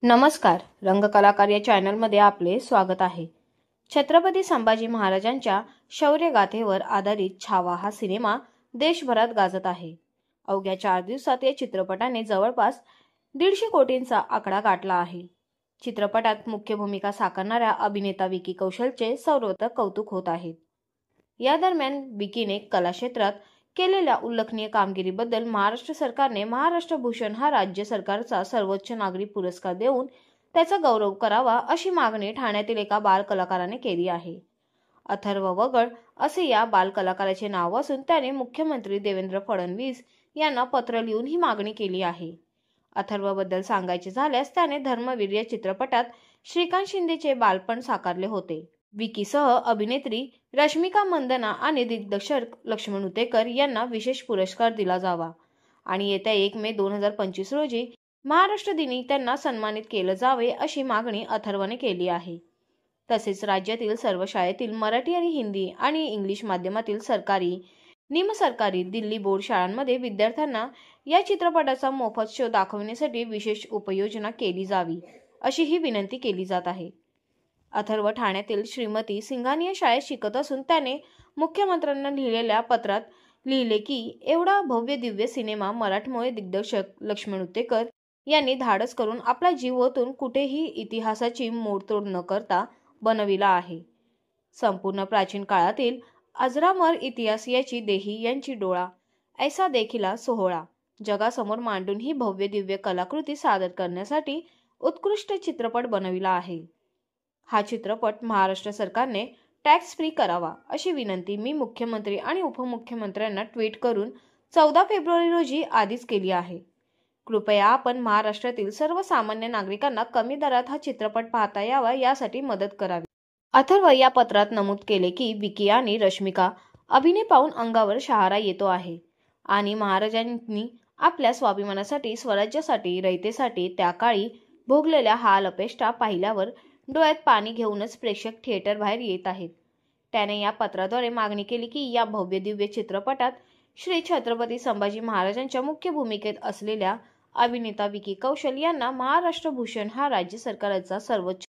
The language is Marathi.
नमस्कार, रंगकलाकार या चॅनलमध्ये आपले स्वागत आहे। छत्रपती संभाजी महाराजांच्या शौर्यगाथेवर आधारित छावा हा सिनेमा देशभरात गाजत आहे। अवघ्या 4 दिवसात या चित्रपटाने जवळपास 150 कोटींचा आकडा गाठला आहे। चित्रपटात मुख्य भूमिका साकारणाऱ्या अभिनेता विकी कौशलचे सर्वत्र कौतुक होत आहे। या दरम्यान विकीने कला क्षेत्रात केलेल्या उल्लेखनीय कामगिरीबद्दल महाराष्ट्र सरकारने महाराष्ट्र भूषण हा राज्य सरकारचा सर्वोच्च नागरी पुरस्कार देऊन त्याचा गौरव करावा अशी मागणी ठाण्यातील एका बाल कलाकाराने केली आहे। अथर्व वगळ असे या बाल कलाकाराचे नाव असून त्याने मुख्यमंत्री देवेंद्र फडणवीस यांना पत्र लिहून ही मागणी केली आहे। अथर्वबद्दल सांगायचे झाल्यास त्याने धर्मवीर या चित्रपटात श्रीकांत शिंदेचे बालपण साकारले होते। विकीसह अभिनेत्री रश्मिका मंदना आणि दिग्दर्शक लक्ष्मण उतेकर यांना विशेष पुरस्कार दिला जावा आणि येत्या 1 मे 2025 रोजी महाराष्ट्र दिनी त्यांना सन्मानित केले जावे अशी मागणी अथर्वने केली आहे। तसेच राज्यातील सर्व शाळेतील मराठी आणि हिंदी आणि इंग्लिश माध्यमातील सरकारी, निमसरकारी, दिल्ली बोर्ड शाळांमध्ये विद्यार्थ्यांना या चित्रपटाचा मोफत शो दाखवण्यासाठी विशेष उपाययोजना केली जावी अशी ही विनंती केली जात आहे। अथर्व ठाण्यातील श्रीमती सिंघानिया शाळेत शिकत असून त्याने मुख्यमंत्र्यांना लिहिलेल्या पत्रात लिहिले की एवढा भव्य दिव्य सिनेमा मराठमोळे दिग्दर्शक लक्ष्मण उतेकर यांनी धाडस करून आपला जीव ओतून कुठेही इतिहासाची मोडतोड न करता बनविला आहे। संपूर्ण प्राचीन काळातील अजरामर इतिहास याची देही यांची डोळा ऐसा देखिला सोहळा जगासमोर मांडून ही भव्य दिव्य कलाकृती सादर करण्यासाठी उत्कृष्ट चित्रपट बनविला आहे। हा चित्रपट महाराष्ट्र सरकारने टॅक्स फ्री करावा अशी विनंती मी मुख्यमंत्री आणि उपमुख्यमंत्र्यांना ट्विट करून 14 फेब्रुवारी रोजी आधीच केली आहे। कृपया आपण महाराष्ट्रातील सर्वसामान्य नागरिकांना कमी दरात हा चित्रपट पाहता यावा यासाठी मदत करावी। अथर्व या पत्रात नमूद केले की विकी आणि रश्मिका अभिनय पाहून अंगावर शहारा येतो आहे आणि महाराजांनी आपल्या स्वाभिमानासाठी, स्वराज्यासाठी, रयतेसाठी त्या काळी भोगलेल्या हाल अपेष्टा पाहिल्यावर डोळ्यात पाणी घेऊनच प्रेक्षक थिएटर बाहेर येत आहेत। त्याने या पत्राद्वारे मागणी केली की या भव्य दिव्य चित्रपटात श्री छत्रपती संभाजी महाराजांच्या मुख्य भूमिकेत असलेल्या अभिनेता विकी कौशल यांना महाराष्ट्र भूषण हा राज्य सरकारचा सर्वोच्च